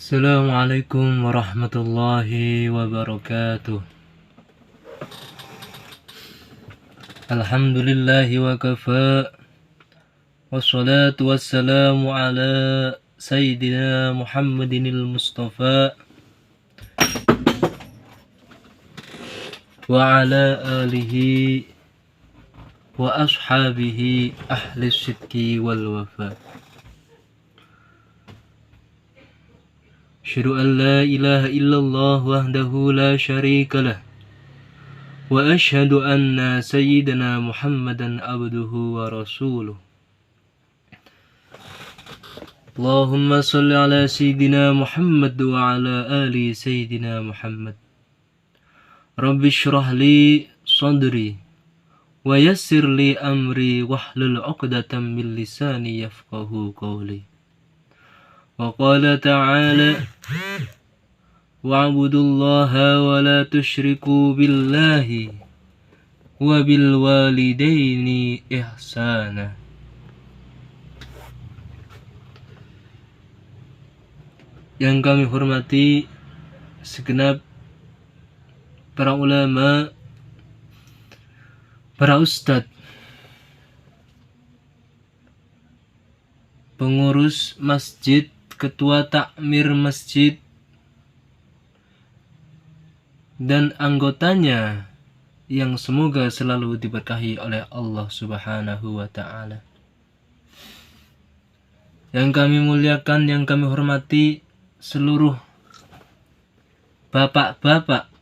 Assalamualaikum warahmatullahi wabarakatuh. Alhamdulillahi wa kafa. Wassalatu wassalamu ala Sayyidina Muhammadinil Mustafa wa ala alihi wa ashabihi ahli sidqi wal wafa. Asyhadu an la ilaha illallah wahdahu la syarika lah wa asyhadu anna sayyidana Muhammadan abduhu wa rasuluh. Allahumma salli ala sayyidina Muhammad wa ala ali sayyidina Muhammad. Rabbi shrah li sadri wa yassir li amri wahlul 'uqdatam min lisani yafqahu qawli. Wa qala ta'ala wa'budullaha wa la tusyriku billahi wa bil walidaini ihsana. Yang kami hormati segenap para ulama, para ustadz, pengurus masjid, ketua takmir masjid, dan anggotanya yang semoga selalu diberkahi oleh Allah Subhanahu wa ta'ala. Yang kami muliakan, yang kami hormati seluruh bapak-bapak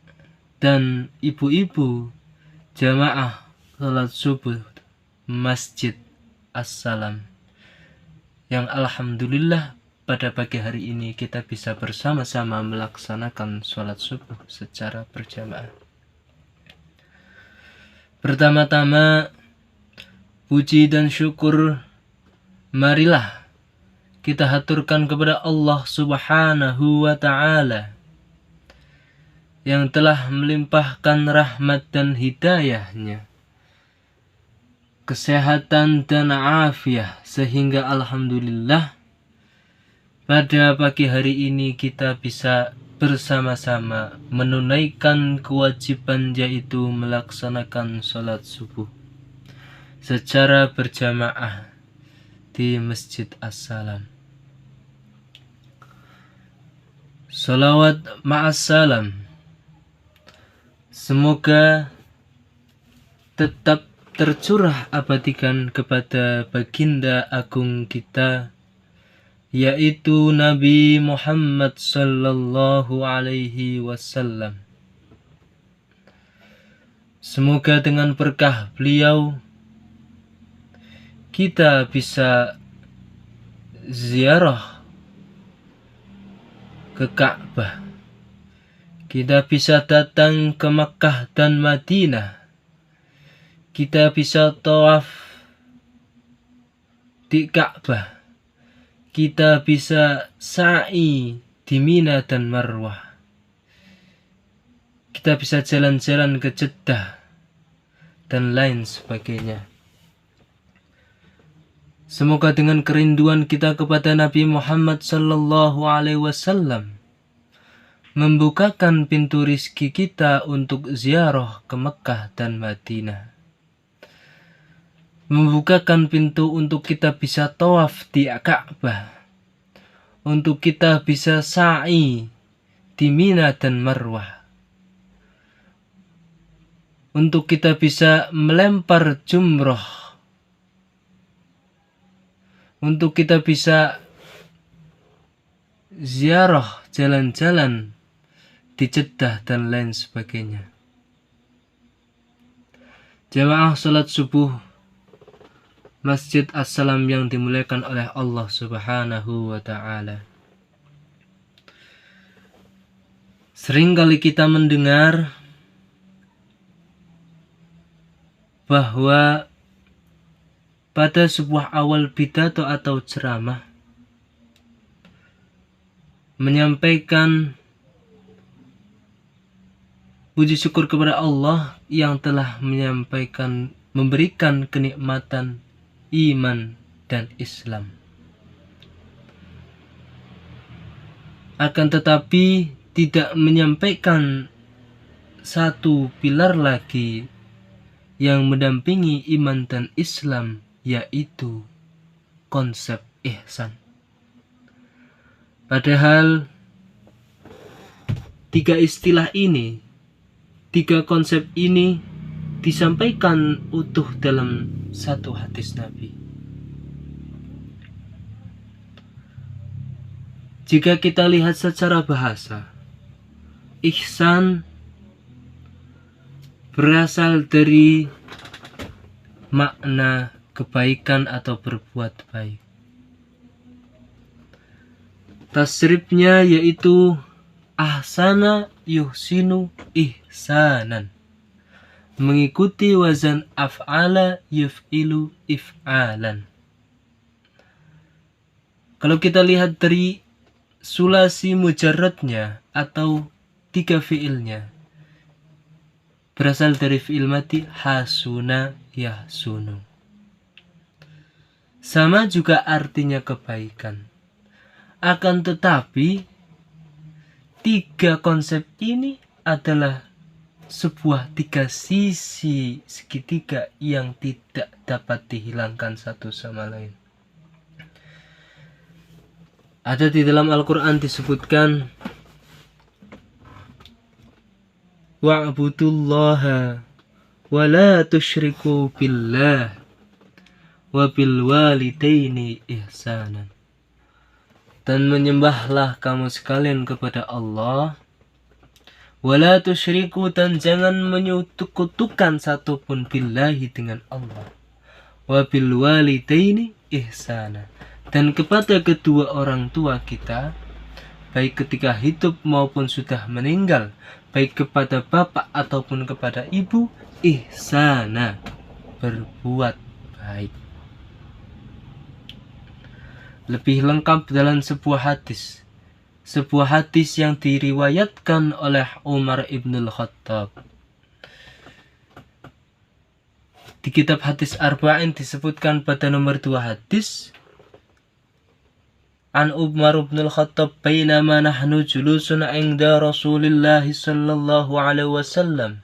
dan ibu-ibu jamaah salat subuh Masjid As-Salam, yang alhamdulillah pada pagi hari ini kita bisa bersama-sama melaksanakan sholat subuh secara berjamaah. Pertama-tama, puji dan syukur marilah kita haturkan kepada Allah Subhanahu wa ta'ala yang telah melimpahkan rahmat dan hidayahnya, kesehatan dan afiat, sehingga alhamdulillah pada pagi hari ini kita bisa bersama-sama menunaikan kewajiban, yaitu melaksanakan sholat subuh secara berjamaah di Masjid As-Salam. Salawat ma'assalam semoga tetap tercurah abadikan kepada baginda agung kita, yaitu Nabi Muhammad sallallahu alaihi wasallam. Semoga dengan berkah beliau kita bisa ziarah ke Ka'bah, kita bisa datang ke Makkah dan Madinah, kita bisa tawaf di Ka'bah, kita bisa sa'i di Mina dan Marwah, kita bisa jalan-jalan ke Jeddah dan lain sebagainya. Semoga dengan kerinduan kita kepada Nabi Muhammad sallallahu alaihi wasallam membukakan pintu rizki kita untuk ziarah ke Mekah dan Madinah, membukakan pintu untuk kita bisa tawaf di Ka'bah, untuk kita bisa sa'i di Mina dan Marwah, untuk kita bisa melempar jumroh, untuk kita bisa ziarah jalan-jalan di Jeddah dan lain sebagainya. Jamaah salat subuh Masjid As-Salam yang dimuliakan oleh Allah Subhanahu wa ta'ala. Seringkali kita mendengar bahwa pada sebuah awal pidato atau ceramah menyampaikan puji syukur kepada Allah yang telah memberikan kenikmatan iman dan Islam. akan tetapi tidak menyampaikan satu pilar lagi yang mendampingi iman dan Islam, yaitu konsep ihsan. Padahal tiga istilah ini, tiga konsep ini disampaikan utuh dalam satu hadis Nabi. Jika kita lihat secara bahasa, ihsan berasal dari makna kebaikan atau berbuat baik. Tasrifnya yaitu ahsana yuhsinu ihsanan, mengikuti wazan af'ala yuf'ilu if'alan. Kalau kita lihat dari sulasi mujarradnya atau tiga fiilnya, berasal dari fiil mati hasuna yahsunu. Sama juga artinya kebaikan. Akan tetapi tiga konsep ini adalah sebuah tiga sisi segitiga yang tidak dapat dihilangkan satu sama lain. Ada di dalam Al-Quran disebutkan wa'budullaha wa la tusyriku billah wa bil walidaini ihsanan. Dan menyembahlah kamu sekalian kepada Allah, wala tusyriku, dan jangan menyekutukan satupun billahi dengan Allah, wa bil walidaini ihsana, dan kepada kedua orang tua kita, baik ketika hidup maupun sudah meninggal, baik kepada bapak ataupun kepada ibu, ihsana, berbuat baik. Lebih lengkap dalam sebuah hadis yang diriwayatkan oleh Umar ibn al-Khattab. Di kitab hadis Arba'in disebutkan pada nomor 2 hadis, An Umar ibn al-Khattab bainama nahnu julusun 'inda Rasulillah sallallahu alaihi wasallam.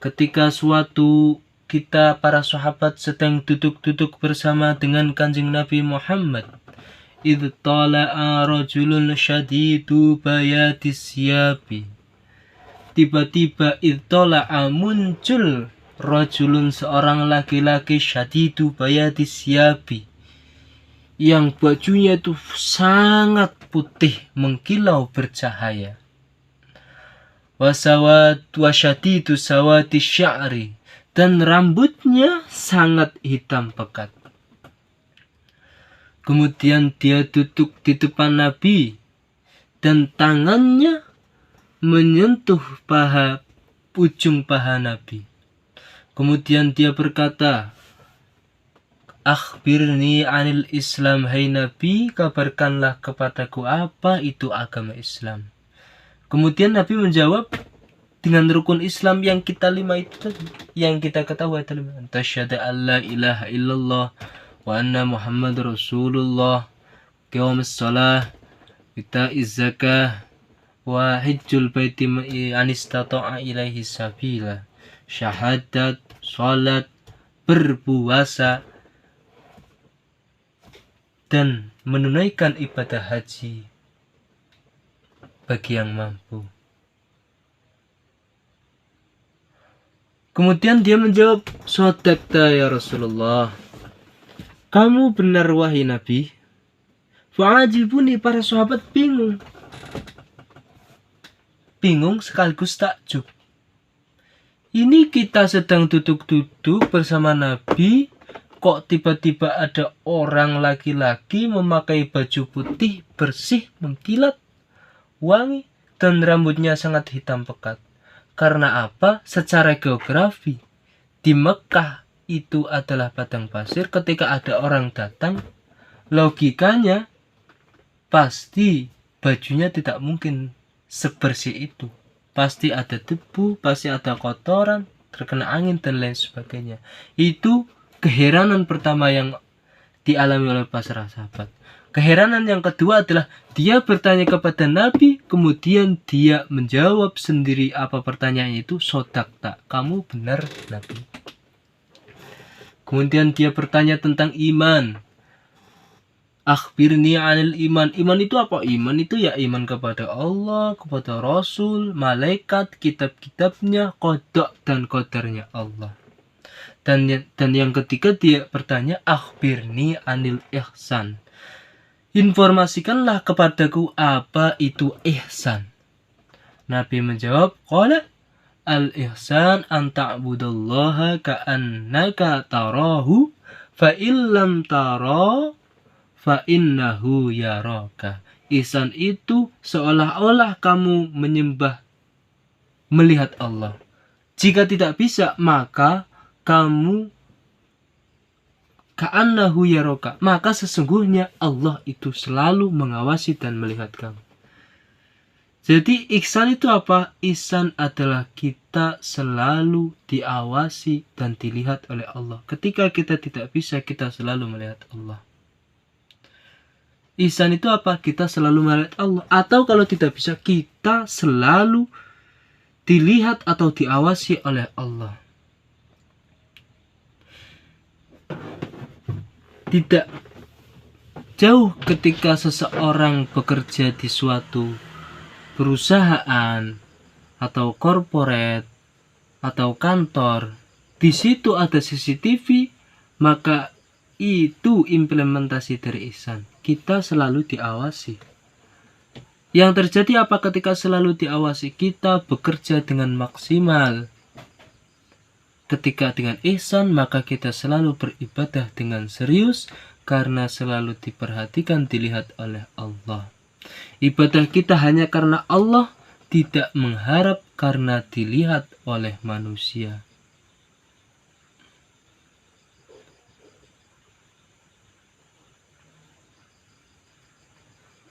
Ketika suatu kita para sahabat sedang duduk-duduk bersama dengan Kanjeng Nabi Muhammad, idh tala'a rajulun syadidu bayadis siyabi. Tiba-tiba idh tala'a muncul rajulun, seorang laki-laki, syadidu bayadis siyabi, yang bajunya itu sangat putih mengkilau bercahaya. Wasyadidu sawati sya'ri, dan rambutnya sangat hitam pekat. Kemudian dia duduk di depan Nabi dan tangannya menyentuh ujung paha Nabi. Kemudian dia berkata, akhbirni anil Islam, hai Nabi, kabarkanlah kepadaku apa itu agama Islam. Kemudian Nabi menjawab dengan rukun Islam yang kita lima itu tadi, yang kita ketahui adalah tasyhadu an la ilaha illallah wa anna Muhammad Rasulullah, qiyamus shalah, ita'iz zakah, wa hajjul baiti man istata'a ilaihi sabila, syahadat, salat, berpuasa, dan menunaikan ibadah haji bagi yang mampu. Kemudian dia menjawab, shadaqta ya Rasulullah, kamu benar wahai Nabi. Fa'ajibuni, para sahabat bingung sekaligus takjub. Ini kita sedang duduk-duduk bersama Nabi, kok tiba-tiba ada orang laki-laki memakai baju putih bersih, mengkilat, wangi, dan rambutnya sangat hitam pekat. Karena apa? Secara geografi, di Mekah itu adalah padang pasir. Ketika ada orang datang, logikanya pasti bajunya tidak mungkin sebersih itu. Pasti ada debu, pasti ada kotoran, terkena angin, dan lain sebagainya. Itu keheranan pertama yang dialami oleh para sahabat. Keheranan yang kedua adalah dia bertanya kepada Nabi, kemudian dia menjawab sendiri apa pertanyaannya itu, sodakta, kamu benar Nabi. Kemudian dia bertanya tentang iman. Akhbirni anil iman. Iman itu apa? Iman itu ya iman kepada Allah, kepada Rasul, malaikat, kitab-kitabnya, qada dan qadarnya Allah. Dan yang ketiga dia bertanya, akhbirni anil ihsan. Informasikanlah kepadaku apa itu ihsan. Nabi menjawab, qala al-ihsan an ta'budallaha ka'annaka tarahu fa illam tara fa innahu yaraka. Ihsan itu seolah-olah kamu melihat Allah. Jika tidak bisa, maka kamu ka'annahu yaraka, maka sesungguhnya Allah itu selalu mengawasi dan melihat kamu. Jadi ihsan itu apa? Ihsan adalah kita selalu diawasi dan dilihat oleh Allah. Ketika kita tidak bisa, kita selalu melihat Allah. Ihsan itu apa? Kita selalu melihat Allah. Atau kalau tidak bisa, kita selalu dilihat atau diawasi oleh Allah. Tidak jauh ketika seseorang bekerja di suatu perusahaan atau korporat atau kantor, di situ ada CCTV, maka itu implementasi dari ihsan. Kita selalu diawasi. Yang terjadi apa ketika selalu diawasi? Kita bekerja dengan maksimal. Ketika dengan ihsan, maka kita selalu beribadah dengan serius karena selalu diperhatikan, dilihat oleh Allah. Ibadah kita hanya karena Allah, tidak mengharap karena dilihat oleh manusia.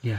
Ya.